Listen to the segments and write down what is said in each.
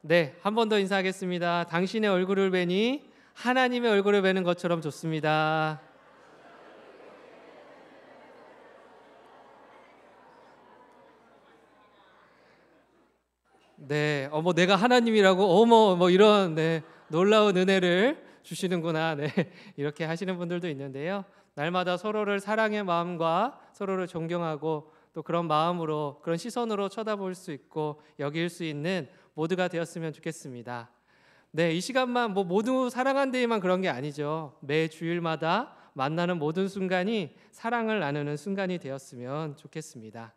네, 한 번 더 인사하겠습니다. 당신의 얼굴을 뵈니 하나님의 얼굴을 뵈는 것처럼 좋습니다. 네, 내가 하나님이라고 이런 놀라운 은혜를 주시는구나. 네, 이렇게 하시는 분들도 있는데요. 날마다 서로를 사랑의 마음과 서로를 존경하고 또 그런 마음으로 그런 시선으로 쳐다볼 수 있고 여길 수 있는 모두가 되었으면 좋겠습니다. 네, 이 시간만 모두 사랑한데만 그런 게 아니죠. 매 주일마다 만나는 모든 순간이 사랑을 나누는 순간이 되었으면 좋겠습니다.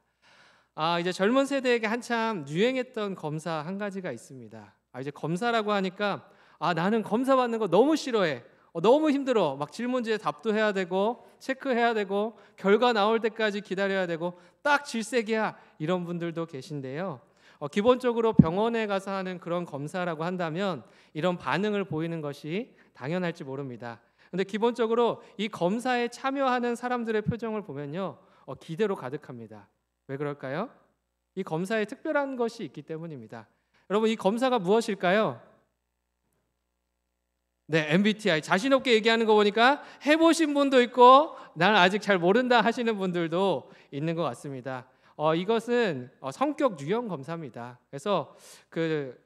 이제 젊은 세대에게 한참 유행했던 검사 한 가지가 있습니다. 이제 검사라고 하니까 나는 검사 받는 거 너무 싫어해. 너무 힘들어. 막 질문지에 답도 해야 되고 체크해야 되고 결과 나올 때까지 기다려야 되고 딱 질색이야. 이런 분들도 계신데요. 기본적으로 병원에 가서 하는 그런 검사라고 한다면 이런 반응을 보이는 것이 당연할지 모릅니다. 근데 기본적으로 이 검사에 참여하는 사람들의 표정을 보면요, 기대로 가득합니다. 왜 그럴까요? 이 검사에 특별한 것이 있기 때문입니다. 여러분, 이 검사가 무엇일까요? 네, MBTI. 자신 없게 얘기하는 거 보니까 해보신 분도 있고 나는 아직 잘 모른다 하시는 분들도 있는 것 같습니다. 이것은 성격 유형 검사입니다. 그래서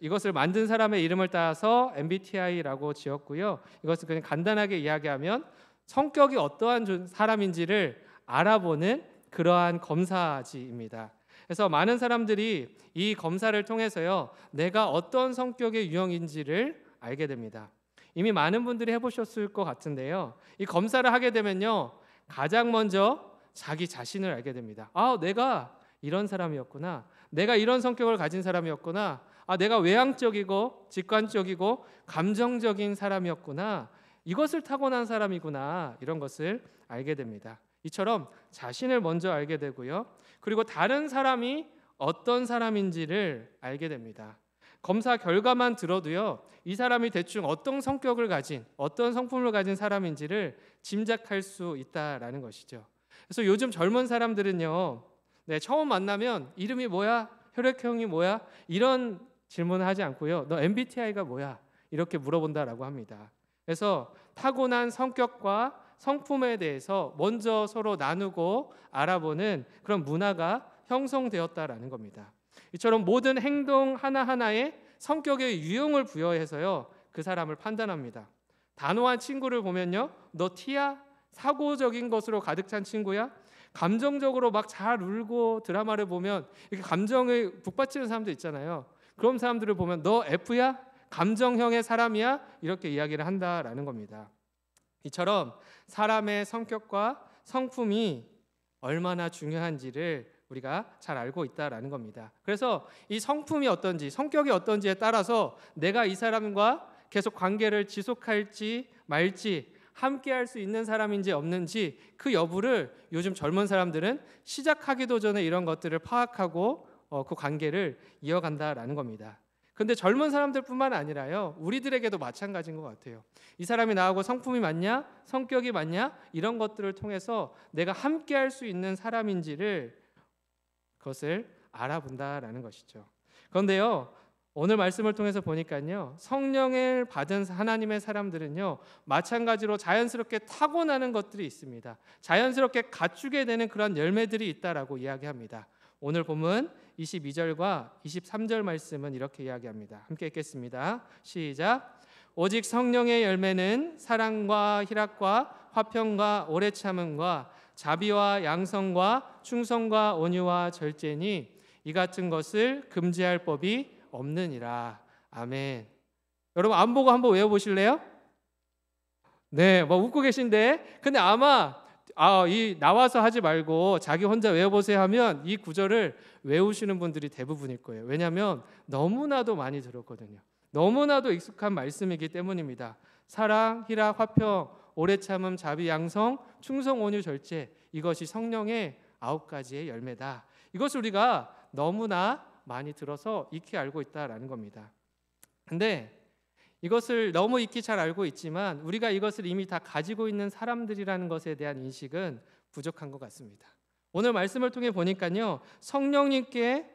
이것을 만든 사람의 이름을 따서 MBTI라고 지었고요. 이것을 그냥 간단하게 이야기하면 성격이 어떠한 사람인지를 알아보는 그러한 검사지입니다. 그래서 많은 사람들이 이 검사를 통해서요, 내가 어떤 성격의 유형인지를 알게 됩니다. 이미 많은 분들이 해보셨을 것 같은데요. 이 검사를 하게 되면요, 가장 먼저 자기 자신을 알게 됩니다. 내가 이런 사람이었구나. 내가 이런 성격을 가진 사람이었구나. 내가 외향적이고 직관적이고 감정적인 사람이었구나. 이것을 타고난 사람이구나. 이런 것을 알게 됩니다. 이처럼 자신을 먼저 알게 되고요. 그리고 다른 사람이 어떤 사람인지를 알게 됩니다. 검사 결과만 들어도요, 이 사람이 대충 어떤 성격을 가진, 어떤 성품을 가진 사람인지를 짐작할 수 있다라는 것이죠. 그래서 요즘 젊은 사람들은요, 처음 만나면 이름이 뭐야? 혈액형이 뭐야? 이런 질문을 하지 않고요, 너 MBTI가 뭐야? 이렇게 물어본다라고 합니다. 그래서 타고난 성격과 성품에 대해서 먼저 서로 나누고 알아보는 그런 문화가 형성되었다라는 겁니다. 이처럼 모든 행동 하나하나에 성격의 유형을 부여해서요, 그 사람을 판단합니다. 단호한 친구를 보면요, 너 T야? 사고적인 것으로 가득 찬 친구야? 감정적으로 막 잘 울고 드라마를 보면 이렇게 감정에 북받치는 사람도 있잖아요. 그런 사람들을 보면 너 F야? 감정형의 사람이야? 이렇게 이야기를 한다라는 겁니다. 이처럼 사람의 성격과 성품이 얼마나 중요한지를 우리가 잘 알고 있다라는 겁니다. 그래서 이 성품이 어떤지, 성격이 어떤지에 따라서 내가 이 사람과 계속 관계를 지속할지 말지, 함께 할 수 있는 사람인지 없는지 그 여부를 요즘 젊은 사람들은 시작하기도 전에 이런 것들을 파악하고 그 관계를 이어간다라는 겁니다. 근데 젊은 사람들뿐만 아니라요, 우리들에게도 마찬가지인 것 같아요. 이 사람이 나하고 성품이 맞냐? 성격이 맞냐? 이런 것들을 통해서 내가 함께 할 수 있는 사람인지를 그것을 알아본다라는 것이죠. 그런데요, 오늘 말씀을 통해서 보니까요, 성령을 받은 하나님의 사람들은요, 마찬가지로 자연스럽게 타고나는 것들이 있습니다. 자연스럽게 갖추게 되는 그런 열매들이 있다라고 이야기합니다. 오늘 본문 22절과 23절 말씀은 이렇게 이야기합니다. 함께 읽겠습니다. 시작. 오직 성령의 열매는 사랑과 희락과 화평과 오래 참음과 자비와 양성과 충성과 온유와 절제니 이 같은 것을 금지할 법이 없느니라. 아멘. 여러분, 안 보고 한번 외워보실래요? 네, 웃고 계신데, 근데 아마 이 나와서 하지 말고 자기 혼자 외워보세요 하면 이 구절을 외우시는 분들이 대부분일 거예요. 왜냐하면 너무나도 많이 들었거든요. 너무나도 익숙한 말씀이기 때문입니다. 사랑, 희락, 화평, 오래 참음, 자비, 양성, 충성, 온유, 절제, 이것이 성령의 9가지의 열매다. 이것을 우리가 너무나 많이 들어서 익히 알고 있다라는 겁니다. 근데 이것을 너무 익히 잘 알고 있지만 우리가 이것을 이미 다 가지고 있는 사람들이라는 것에 대한 인식은 부족한 것 같습니다. 오늘 말씀을 통해 보니까요, 성령님께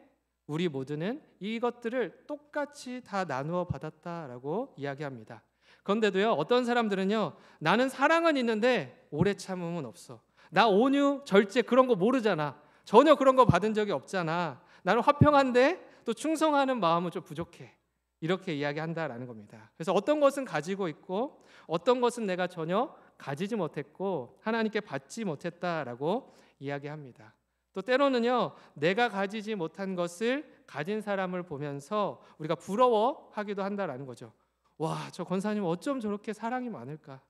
우리 모두는 이것들을 똑같이 다 나누어 받았다라고 이야기합니다. 그런데도요, 어떤 사람들은요, 나는 사랑은 있는데 오래 참음은 없어. 나 온유, 절제 그런 거 모르잖아. 전혀 그런 거 받은 적이 없잖아. 나는 화평한데 또 충성하는 마음은 좀 부족해. 이렇게 이야기한다라는 겁니다. 그래서 어떤 것은 가지고 있고 어떤 것은 내가 전혀 가지지 못했고 하나님께 받지 못했다라고 이야기합니다. 또 때로는요, 내가 가지지 못한 것을 가진 사람을 보면서 우리가 부러워하기도 한다라는 거죠. 와, 저 권사님은 어쩜 저렇게 사랑이 많을까?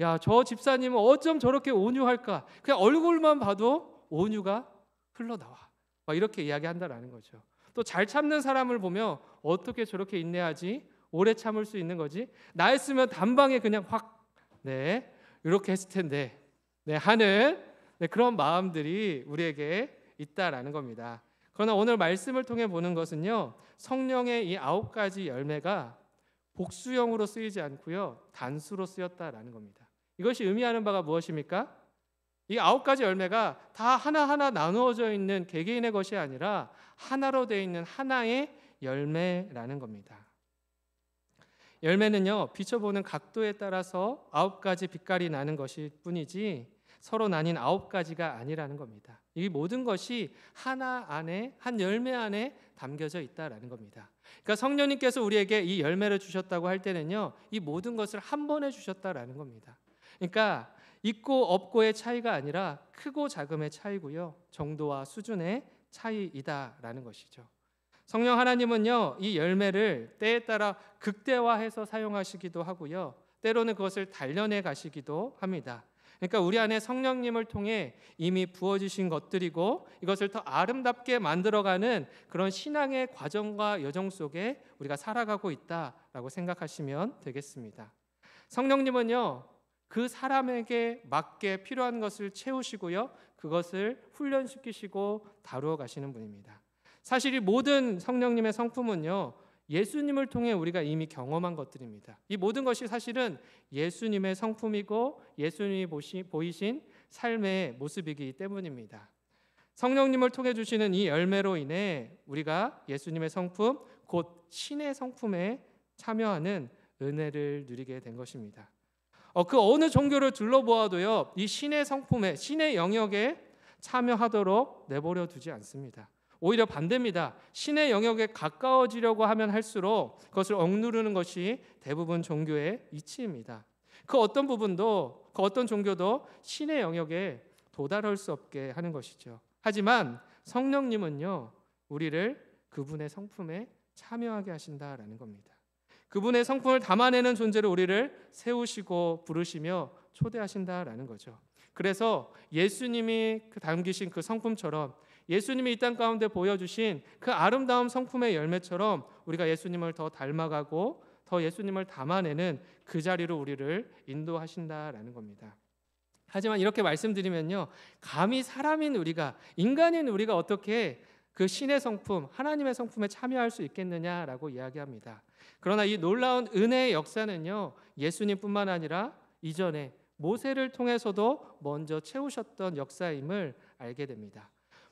야, 저 집사님은 어쩜 저렇게 온유할까? 그냥 얼굴만 봐도 온유가 흘러나와. 막 이렇게 이야기한다라는 거죠. 또 잘 참는 사람을 보면 어떻게 저렇게 인내하지? 오래 참을 수 있는 거지? 나였으면 단방에 그냥 확 이렇게 했을 텐데 하는 그런 마음들이 우리에게 있다라는 겁니다. 그러나 오늘 말씀을 통해 보는 것은요, 성령의 이 9가지 열매가 복수형으로 쓰이지 않고요, 단수로 쓰였다라는 겁니다. 이것이 의미하는 바가 무엇입니까? 이 9가지 열매가 다 하나하나 나누어져 있는 개개인의 것이 아니라 하나로 되어 있는 하나의 열매라는 겁니다. 열매는요, 비춰보는 각도에 따라서 9가지 빛깔이 나는 것일 뿐이지 서로 나뉜 9가지가 아니라는 겁니다. 이 모든 것이 하나 안에, 한 열매 안에 담겨져 있다라는 겁니다. 그러니까 성령님께서 우리에게 이 열매를 주셨다고 할 때는요, 이 모든 것을 한 번에 주셨다라는 겁니다. 그러니까 있고 없고의 차이가 아니라 크고 작음의 차이고요, 정도와 수준의 차이이다라는 것이죠. 성령 하나님은요, 이 열매를 때에 따라 극대화해서 사용하시기도 하고요, 때로는 그것을 단련해 가시기도 합니다. 그러니까 우리 안에 성령님을 통해 이미 부어주신 것들이고 이것을 더 아름답게 만들어가는 그런 신앙의 과정과 여정 속에 우리가 살아가고 있다라고 생각하시면 되겠습니다. 성령님은요, 그 사람에게 맞게 필요한 것을 채우시고요, 그것을 훈련시키시고 다루어 가시는 분입니다. 사실 이 모든 성령님의 성품은요, 예수님을 통해 우리가 이미 경험한 것들입니다. 이 모든 것이 사실은 예수님의 성품이고 예수님이 보이신 삶의 모습이기 때문입니다. 성령님을 통해 주시는 이 열매로 인해 우리가 예수님의 성품, 곧 신의 성품에 참여하는 은혜를 누리게 된 것입니다. 그 어느 종교를 둘러보아도요, 이 신의 성품에, 신의 영역에 참여하도록 내버려 두지 않습니다. 오히려 반대입니다. 신의 영역에 가까워지려고 하면 할수록 그것을 억누르는 것이 대부분 종교의 이치입니다. 그 어떤 부분도, 그 어떤 종교도 신의 영역에 도달할 수 없게 하는 것이죠. 하지만 성령님은요, 우리를 그분의 성품에 참여하게 하신다라는 겁니다. 그분의 성품을 담아내는 존재로 우리를 세우시고 부르시며 초대하신다라는 거죠. 그래서 예수님이 담기신 그 성품처럼, 예수님이 이 땅 가운데 보여주신 그 아름다운 성품의 열매처럼 우리가 예수님을 더 닮아가고 더 예수님을 담아내는 그 자리로 우리를 인도하신다라는 겁니다. 하지만 이렇게 말씀드리면요, 감히 사람인 우리가, 인간인 우리가 어떻게 그 신의 성품, 하나님의 성품에 참여할 수 있겠느냐라고 이야기합니다. 그러나 이 놀라운 은혜의 역사는요, 예수님뿐만 아니라 이전에 모세를 통해서도 먼저 채우셨던 역사임을 알게 됩니다.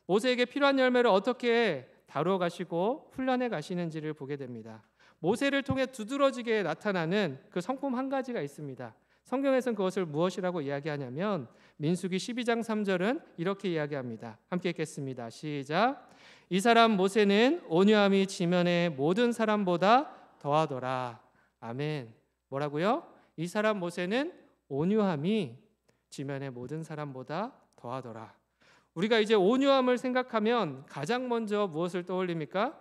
모세에게 필요한 열매를 어떻게 다루어 가시고 훈련해 가시는지를 보게 됩니다. 모세를 통해 두드러지게 나타나는 그 성품 한 가지가 있습니다. 성경에서는 그것을 무엇이라고 이야기하냐면 민수기 12장 3절은 이렇게 이야기합니다. 함께 읽겠습니다. 시작. 이 사람 모세는 온유함이 지면의 모든 사람보다 더하더라. 아멘. 뭐라고요? 이 사람 모세는 온유함이 지면의 모든 사람보다 더하더라. 우리가 이제 온유함을 생각하면 가장 먼저 무엇을 떠올립니까?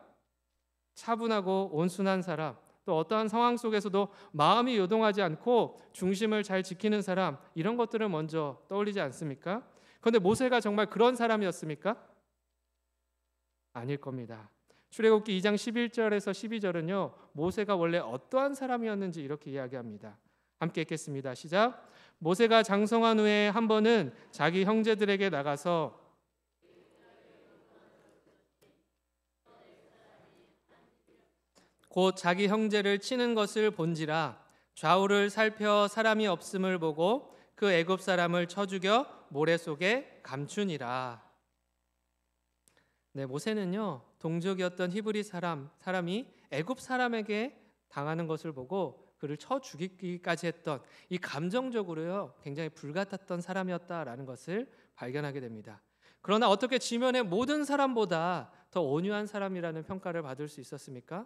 차분하고 온순한 사람, 또 어떠한 상황 속에서도 마음이 요동하지 않고 중심을 잘 지키는 사람, 이런 것들을 먼저 떠올리지 않습니까? 그런데 모세가 정말 그런 사람이었습니까? 아닐 겁니다. 출애굽기 2장 11절에서 12절은요, 모세가 원래 어떠한 사람이었는지 이렇게 이야기합니다. 함께 읽겠습니다. 시작. 모세가 장성한 후에 한 번은 자기 형제들에게 나가서 곧 자기 형제를 치는 것을 본지라 좌우를 살펴 사람이 없음을 보고 그 애굽 사람을 쳐 죽여 모래 속에 감추니라. 네, 모세는요 동족이었던 히브리 사람이 애굽 사람에게 당하는 것을 보고 그를 쳐 죽이기까지 했던 이 감정적으로요 굉장히 불같았던 사람이었다라는 것을 발견하게 됩니다. 그러나 어떻게 지면의 모든 사람보다 더 온유한 사람이라는 평가를 받을 수 있었습니까?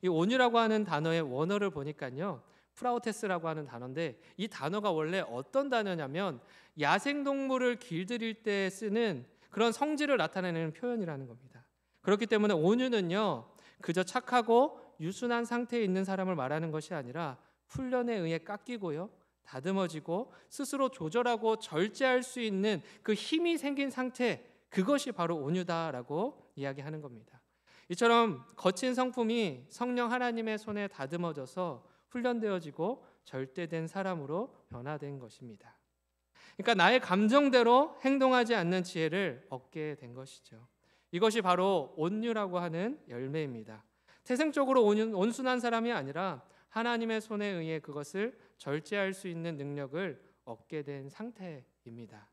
이 온유라고 하는 단어의 원어를 보니까요 프라우테스라고 하는 단어인데, 이 단어가 원래 어떤 단어냐면 야생동물을 길들일 때 쓰는 그런 성질을 나타내는 표현이라는 겁니다. 그렇기 때문에 온유는요 그저 착하고 유순한 상태에 있는 사람을 말하는 것이 아니라 훈련에 의해 깎이고요 다듬어지고 스스로 조절하고 절제할 수 있는 그 힘이 생긴 상태, 그것이 바로 온유다라고 이야기하는 겁니다. 이처럼 거친 성품이 성령 하나님의 손에 다듬어져서 훈련되어지고 절대된 사람으로 변화된 것입니다. 그러니까 나의 감정대로 행동하지 않는 지혜를 얻게 된 것이죠. 이것이 바로 온유라고 하는 열매입니다. 태생적으로 온순한 사람이 아니라 하나님의 손에 의해 그것을 절제할 수 있는 능력을 얻게 된 상태입니다.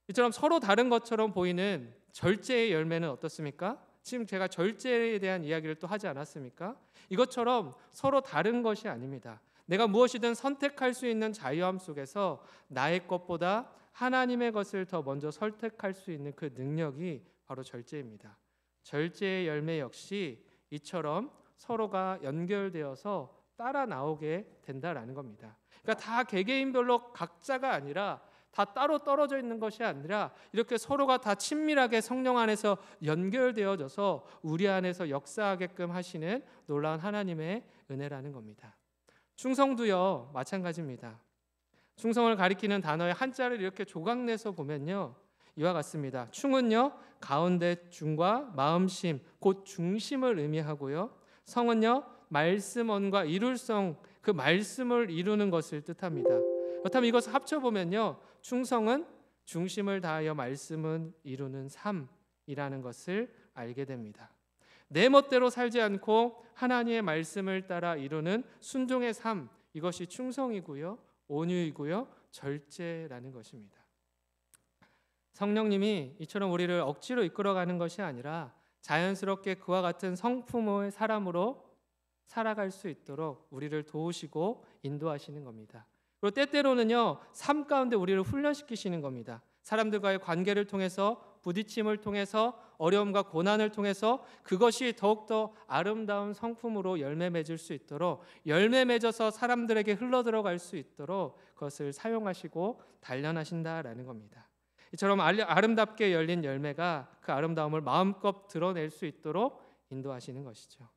이처럼 서로 다른 것처럼 보이는 절제의 열매는 어떻습니까? 지금 제가 절제에 대한 이야기를 또 하지 않았습니까? 이것처럼 서로 다른 것이 아닙니다. 내가 무엇이든 선택할 수 있는 자유함 속에서 나의 것보다 하나님의 것을 더 먼저 선택할 수 있는 그 능력이 바로 절제입니다. 절제의 열매 역시 이처럼 서로가 연결되어서 따라 나오게 된다라는 겁니다. 그러니까 다 개개인별로 각자가 아니라 다 따로 떨어져 있는 것이 아니라 이렇게 서로가 다 친밀하게 성령 안에서 연결되어져서 우리 안에서 역사하게끔 하시는 놀라운 하나님의 은혜라는 겁니다. 충성도요 마찬가지입니다. 충성을 가리키는 단어의 한자를 이렇게 조각내서 보면요 이와 같습니다. 충은요 가운데 중과 마음심 곧 중심을 의미하고요, 성은요 말씀언과 이룰성, 그 말씀을 이루는 것을 뜻합니다. 그렇다면 이것을 합쳐보면요 충성은 중심을 다하여 말씀은 이루는 삶이라는 것을 알게 됩니다. 내 멋대로 살지 않고 하나님의 말씀을 따라 이루는 순종의 삶, 이것이 충성이고요 온유이고요 절제라는 것입니다. 성령님이 이처럼 우리를 억지로 이끌어가는 것이 아니라 자연스럽게 그와 같은 성품의 사람으로 살아갈 수 있도록 우리를 도우시고 인도하시는 겁니다. 그리고 때때로는요 삶 가운데 우리를 훈련시키시는 겁니다. 사람들과의 관계를 통해서, 부딪힘을 통해서, 어려움과 고난을 통해서 그것이 더욱더 아름다운 성품으로 열매 맺을 수 있도록, 열매 맺어서 사람들에게 흘러들어갈 수 있도록 그것을 사용하시고 단련하신다라는 겁니다. 이처럼 아름답게 열린 열매가 그 아름다움을 마음껏 드러낼 수 있도록 인도하시는 것이죠.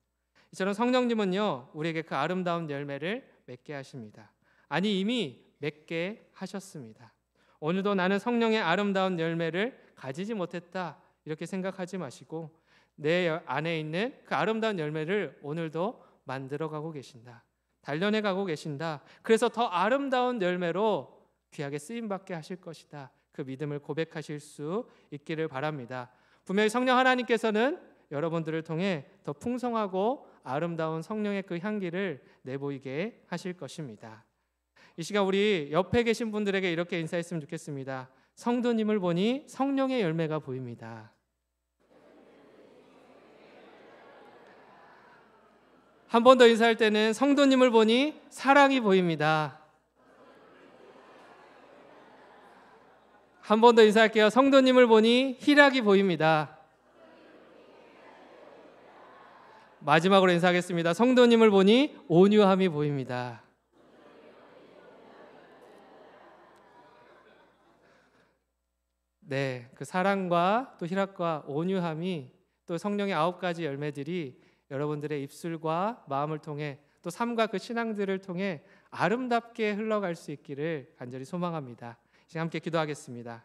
이처럼 성령님은요 우리에게 그 아름다운 열매를 맺게 하십니다. 아니 이미 맺게 하셨습니다. 오늘도 나는 성령의 아름다운 열매를 가지지 못했다 이렇게 생각하지 마시고 내 안에 있는 그 아름다운 열매를 오늘도 만들어가고 계신다, 단련해가고 계신다. 그래서 더 아름다운 열매로 귀하게 쓰임받게 하실 것이다, 그 믿음을 고백하실 수 있기를 바랍니다. 분명히 성령 하나님께서는 여러분들을 통해 더 풍성하고 아름다운 성령의 그 향기를 내보이게 하실 것입니다. 이 시간 우리 옆에 계신 분들에게 이렇게 인사했으면 좋겠습니다. 성도님을 보니 성령의 열매가 보입니다. 한 번 더 인사할 때는 성도님을 보니 사랑이 보입니다. 한 번 더 인사할게요. 성도님을 보니 희락이 보입니다. 마지막으로 인사하겠습니다. 성도님을 보니 온유함이 보입니다. 네, 그 사랑과 또 희락과 온유함이 또 성령의 9가지 열매들이 여러분들의 입술과 마음을 통해 또 삶과 그 신앙들을 통해 아름답게 흘러갈 수 있기를 간절히 소망합니다. 이제 함께 기도하겠습니다.